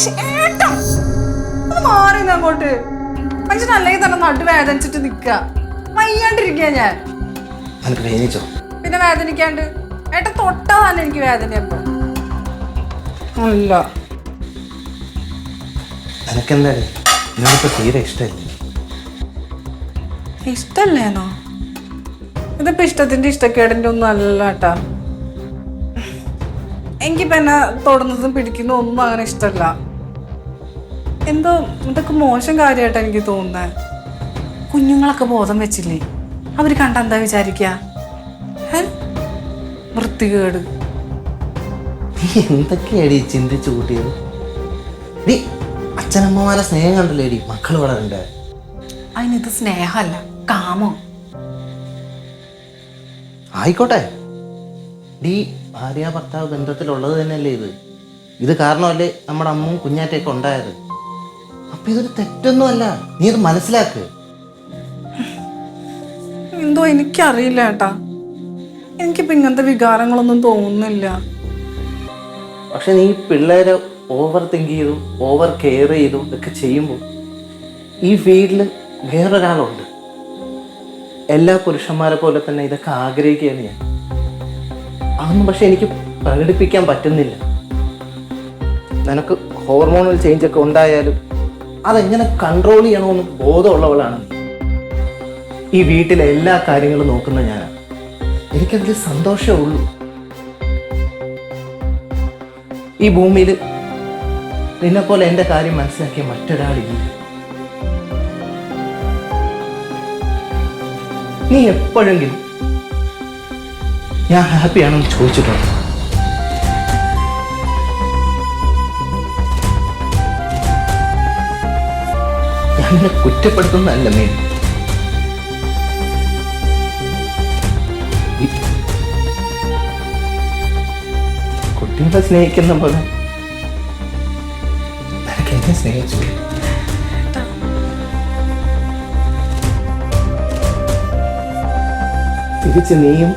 ഏട്ടാ ഒന്ന് മാറിന്ന് അങ്ങോട്ട്. മനുഷ്യൻ അല്ലെങ്കിൽ തന്നെ നട്ട് വേദനിച്ചിട്ട് നിക്ക വയ്യാണ്ടിരിക്കുക ഞാൻ. പിന്നെ വേദനിക്കാണ്ട് ഏട്ടാ തൊട്ടാ തന്നെ എനിക്ക് വേദന. അപ്പൊ അല്ല തീരെ ഇഷ്ടമില്ല. ഇഷ്ടല്ലേനോ? ഇതിപ്പോ ഇഷ്ടത്തിന്റെ ഇഷ്ടക്കേടിന്റെ ഒന്നും അല്ല ഏട്ടാ. എനിക്കിപ്പോ എന്നെ തൊടുന്നതും പിടിക്കുന്നതും ഒന്നും അങ്ങനെ ഇഷ്ടമല്ല. എന്തോ ഇതൊക്കെ മോശം കാര്യമായിട്ടാ എനിക്ക് തോന്നുന്നത്. കുഞ്ഞുങ്ങളൊക്കെ ബോധം വെച്ചില്ലേ, അവര് കണ്ട എന്താ വിചാരിക്ക? വൃത്തികേട്. എന്തൊക്കെയാടി ചിന്തിച്ചു കൂട്ടിയത്? ഡി അച്ഛനമ്മമാരെ സ്നേഹം കണ്ടല്ലേടി മക്കൾ വളരണ്ടേ? അതിനിത് സ്നേഹമല്ല, കാമം. ആയിക്കോട്ടെ ഡി, ഭാര്യ ഭർത്താവ് ബന്ധത്തിലുള്ളത് തന്നെയല്ലേ ഇത്. ഇത് കാരണമല്ലേ നമ്മുടെ അമ്മവും കുഞ്ഞാറ്റയൊക്കെ ഉണ്ടായത്. അപ്പൊ ഇതൊരു തെറ്റൊന്നുമല്ല, നീ ഇത് മനസ്സിലാക്ക്. എന്തോ എനിക്കറിയില്ല ഏട്ടാ, എനിക്കിപ്പോ ഇങ്ങനത്തെ വികാരങ്ങളൊന്നും തോന്നുന്നില്ല. പക്ഷെ നീ പിള്ളേരെ ഓവർ തിങ്ക് ചെയ്തു, ഓവർ കെയർ ചെയ്തു ഇതൊക്കെ ചെയ്യുമ്പോൾ ഈ വീട്ടിൽ വേറൊരാളുണ്ട്. എല്ലാ പുരുഷന്മാരെ പോലെ തന്നെ ഇതൊക്കെ ആഗ്രഹിക്കുകയാണ് ഞാൻ. അതൊന്നും പക്ഷെ എനിക്ക് പ്രകടിപ്പിക്കാൻ പറ്റുന്നില്ല. നിനക്ക് ഹോർമോണൽ ചേഞ്ച് ഒക്കെ ഉണ്ടായാലും അതെങ്ങനെ കൺട്രോൾ ചെയ്യണമെന്ന് ബോധമുള്ളവളാണ് നീ. ഈ വീട്ടിലെ എല്ലാ കാര്യങ്ങളും നോക്കുന്ന ഞാനാണ്. എനിക്കതിൽ സന്തോഷമേ ഉള്ളൂ. ഈ ഭൂമിയിൽ നിന്നെപ്പോലെ എൻ്റെ കാര്യം മനസ്സിലാക്കിയ മറ്റൊരാളില്ല. നീ എപ്പോഴെങ്കിലും ഞാൻ ഹാപ്പിയാണെന്ന് ചോദിച്ചിട്ടുണ്ട്? ഞാൻ നിന്നെ കുറ്റപ്പെടുത്തുന്നതല്ല നീ. കുട്ടികളെ സ്നേഹിക്കുന്ന പോലെ നിനക്ക് എന്നെ സ്നേഹിച്ചു. തിരിച്ച് നീയും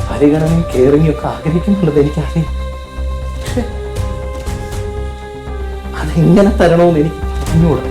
പരിഗണനയും കെയറിങ്ങും ഒക്കെ ആഗ്രഹിക്കുന്നുള്ളത് എനിക്കറിയാം. പക്ഷെ അതെങ്ങനെ തരണമെന്ന് എനിക്ക് പറഞ്ഞുകൂടാ.